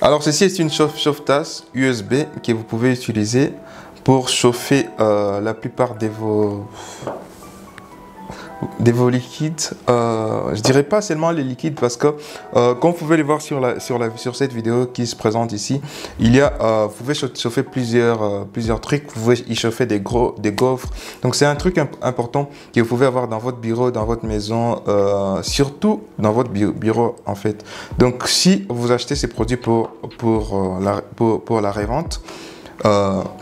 Alors ceci est une chauffe-tasse USB que vous pouvez utiliser pour chauffer la plupart de vos liquides. Je dirais pas seulement les liquides parce que comme vous pouvez le voir sur cette vidéo qui se présente ici, il y a vous pouvez chauffer plusieurs trucs. Vous pouvez y chauffer des gaufres. Donc c'est un truc important que vous pouvez avoir dans votre bureau, dans votre maison, surtout dans votre bureau en fait. Donc si vous achetez ces produits pour la revente,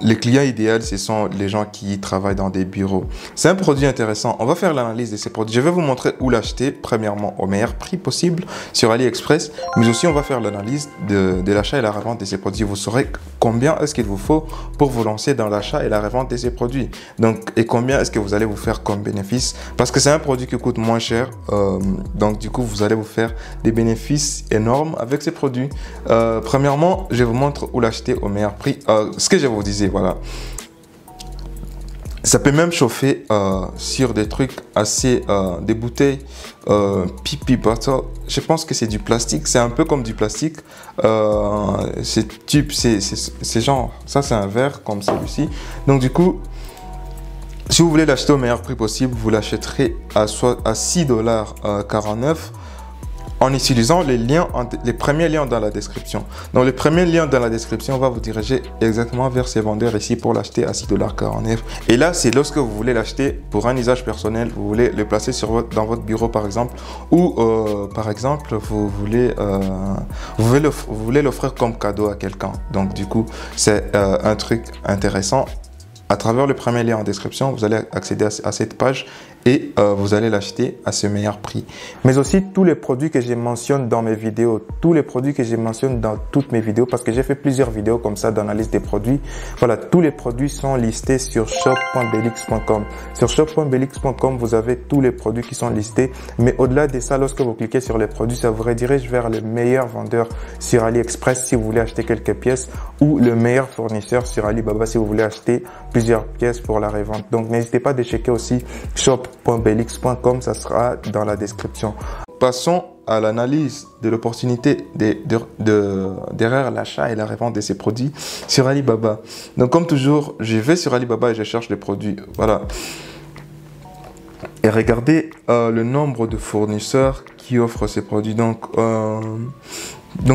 les clients idéaux, ce sont les gens qui travaillent dans des bureaux. C'est un produit intéressant. On va faire l'analyse de ces produits. Je vais vous montrer où l'acheter, premièrement au meilleur prix possible sur AliExpress, mais aussi on va faire l'analyse de l'achat et la revente de ces produits. Vous saurez combien est-ce qu'il vous faut pour vous lancer dans l'achat et la revente de ces produits. Donc, et combien est-ce que vous allez vous faire comme bénéfice, parce que c'est un produit qui coûte moins cher. Donc du coup, vous allez vous faire des bénéfices énormes avec ces produits. Premièrement, je vous montre où l'acheter au meilleur prix. Ce que je vous disais, voilà. Ça peut même chauffer sur des trucs assez... des bouteilles pipi bottle. Je pense que c'est du plastique. C'est un peu comme du plastique. C'est genre... Ça, c'est un verre comme celui-ci. Donc, du coup, si vous voulez l'acheter au meilleur prix possible, vous l'achèterez à $6,49 en utilisant les premiers liens dans la description. Donc, le premier lien dans la description va vous diriger exactement vers ces vendeurs ici pour l'acheter à $6,49. Et là, c'est lorsque vous voulez l'acheter pour un usage personnel, vous voulez le placer dans votre bureau par exemple, ou par exemple, vous voulez l'offrir comme cadeau à quelqu'un. Donc, du coup, c'est un truc intéressant. À travers le premier lien en description, vous allez accéder à cette page et vous allez l'acheter à ce meilleur prix. Mais aussi tous les produits que je mentionne dans mes vidéos, tous les produits que je mentionne dans toutes mes vidéos, parce que j'ai fait plusieurs vidéos comme ça d'analyse des produits. Voilà, tous les produits sont listés sur shop.belix.com. Sur shop.belix.com, vous avez tous les produits qui sont listés. Mais au-delà de ça, lorsque vous cliquez sur les produits, ça vous redirige vers le meilleur vendeur sur AliExpress si vous voulez acheter quelques pièces, ou le meilleur fournisseur sur Alibaba si vous voulez acheter plusieurs pièces pour la revente. Donc n'hésitez pas à checker aussi shop.belix.com, ça sera dans la description. Passons à l'analyse de l'opportunité derrière l'achat et la revente de ces produits sur Alibaba. Donc comme toujours, je vais sur Alibaba et je cherche les produits. Voilà. Et regardez le nombre de fournisseurs qui offrent ces produits. Donc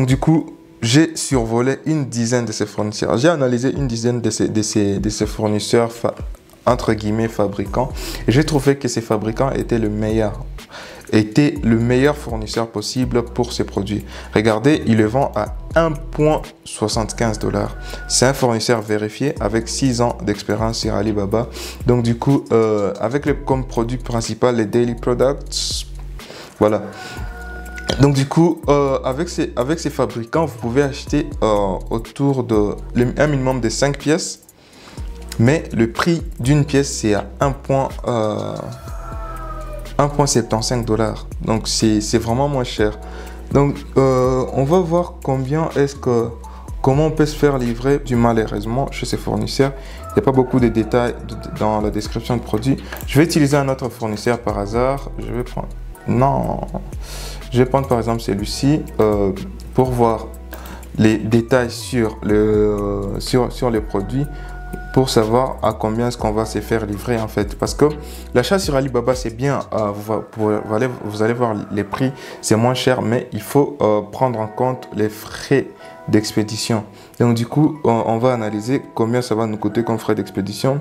du coup, j'ai survolé une dizaine de ces fournisseurs. J'ai analysé une dizaine de ces fournisseurs entre guillemets fabricants. Et j'ai trouvé que ces fabricants étaient le meilleur fournisseur possible pour ces produits. Regardez, il le vend à $1,75. C'est un fournisseur vérifié avec 6 ans d'expérience sur Alibaba. Donc du coup, avec comme produit principal les daily products. Voilà. Donc du coup, avec ces fabricants, vous pouvez acheter autour de un minimum de 5 pièces. Mais le prix d'une pièce, c'est à $1,75. Donc c'est vraiment moins cher. Donc on va voir comment on peut se faire livrer. Malheureusement, chez ces fournisseurs, il n'y a pas beaucoup de détails dans la description de produit. Je vais utiliser un autre fournisseur par hasard. Je vais prendre par exemple celui-ci pour voir les détails sur les produits, pour savoir à combien est-ce qu'on va se faire livrer en fait. Parce que l'achat sur Alibaba, c'est bien, vous allez voir les prix, c'est moins cher, mais il faut prendre en compte les frais d'expédition. Donc du coup, on va analyser combien ça va nous coûter comme frais d'expédition.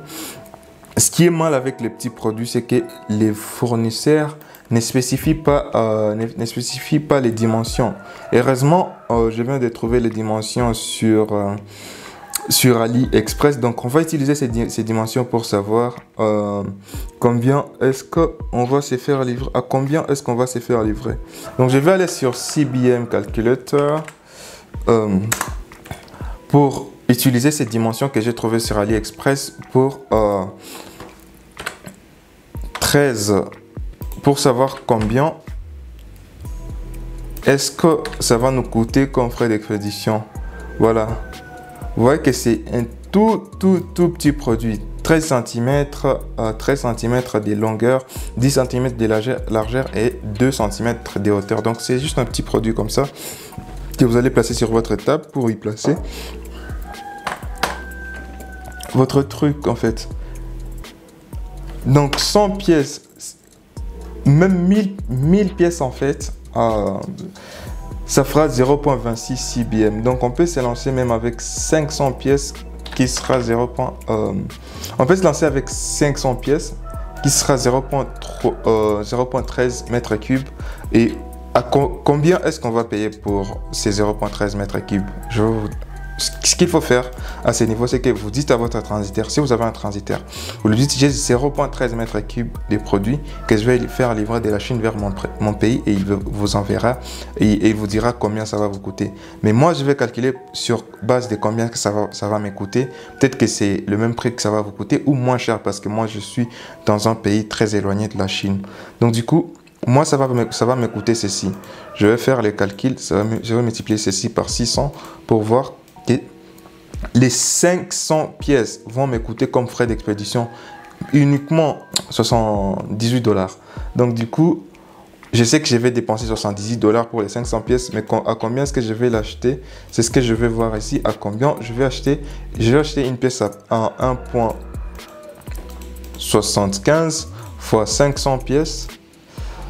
Ce qui est mal avec les petits produits, c'est que les fournisseurs ne spécifient pas les dimensions. Heureusement, je viens de trouver les dimensions sur AliExpress. Donc on va utiliser ces dimensions pour savoir combien est-ce qu'on va se faire livrer, à combien est-ce qu'on va se faire livrer. Donc je vais aller sur CBM Calculator pour utiliser ces dimensions que j'ai trouvées sur AliExpress pour 13, pour savoir combien est-ce que ça va nous coûter comme frais d'expédition. Voilà. Vous voyez que c'est un tout petit produit. 13 cm de longueur, 10 cm de largeur et 2 cm de hauteur. Donc c'est juste un petit produit comme ça. que vous allez placer sur votre table pour y placer votre truc en fait. Donc 100 pièces, même 1000 pièces en fait, ça fera 0.26 CBM. Donc on peut se lancer même avec 500 pièces qui sera 0. On peut se lancer avec 500 pièces qui sera 0.13 mètres cubes. Et à combien est-ce qu'on va payer pour ces 0.13 mètres cubes? Ce qu'il faut faire à ce niveau, c'est que vous dites à votre transitaire, si vous avez un transitaire, vous lui dites j'ai 0.13 mètres cubes de produits que je vais faire livrer de la Chine vers mon pays et il vous enverra et il vous dira combien ça va vous coûter. Mais moi, je vais calculer sur base de combien que ça va me coûter. Peut-être que c'est le même prix que ça va vous coûter ou moins cher parce que moi, je suis dans un pays très éloigné de la Chine. Donc du coup, moi, ça va me coûter ceci. Je vais faire les calculs, je vais multiplier ceci par 600 pour voir que les 500 pièces vont me coûter comme frais d'expédition uniquement 78 $. Donc du coup, je sais que je vais dépenser 78 $ pour les 500 pièces, mais à combien est-ce que je vais l'acheter? C'est ce que je vais voir ici. À combien je vais acheter? Je vais acheter une pièce à 1.75 fois 500 pièces.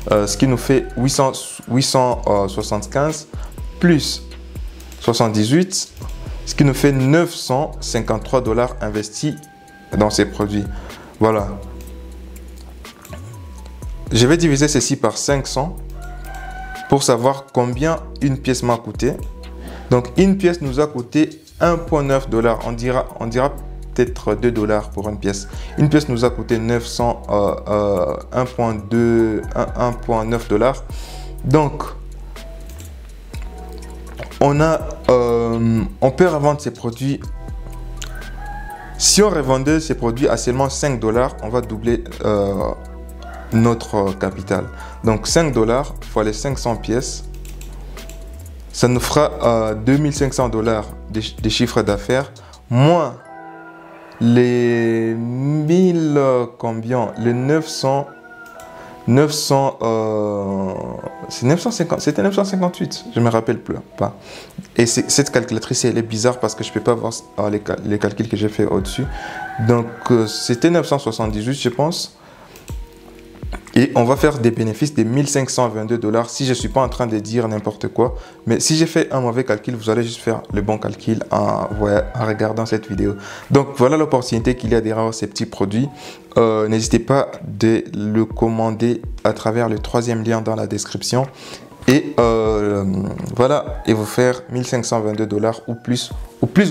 Ce qui nous fait 875 plus 78, ce qui nous fait 953 $ investis dans ces produits. Voilà. Je vais diviser ceci par 500 pour savoir combien une pièce m'a coûté. Donc, une pièce nous a coûté 1.9 $. On dira peut-être 2 $ pour une pièce. Une pièce nous a coûté 1.9 $. Donc, on peut revendre ces produits. Si on revendait ces produits à seulement 5 $, on va doubler notre capital. Donc 5 $ fois les 500 pièces, ça nous fera 2500 $ de chiffre d'affaires, moins les 1000 combien, les 900 c'est 950, c'était 958, je me rappelle plus pas. Et cette calculatrice elle est bizarre parce que je peux pas voir les calculs que j'ai fait au-dessus. Donc c'était 978 je pense. Et on va faire des bénéfices de 1522 $ si je ne suis pas en train de dire n'importe quoi. Mais si j'ai fait un mauvais calcul, vous allez juste faire le bon calcul en regardant cette vidéo. Donc voilà l'opportunité qu'il y a derrière ces petits produits. N'hésitez pas de le commander à travers le 3e lien dans la description. Et voilà, et vous faire 1522 $ ou plus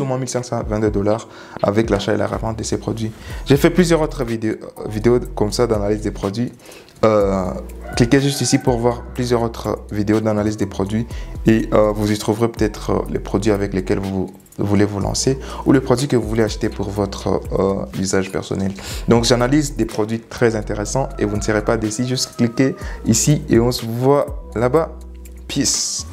ou moins 1522 $ avec l'achat et la revente de ces produits. J'ai fait plusieurs autres vidéos comme ça d'analyse des produits. Cliquez juste ici pour voir plusieurs autres vidéos d'analyse des produits et vous y trouverez peut-être les produits avec lesquels vous voulez vous lancer ou les produits que vous voulez acheter pour votre usage personnel. Donc j'analyse des produits très intéressants et vous ne serez pas déçus. Juste cliquez ici et on se voit là-bas. Peace.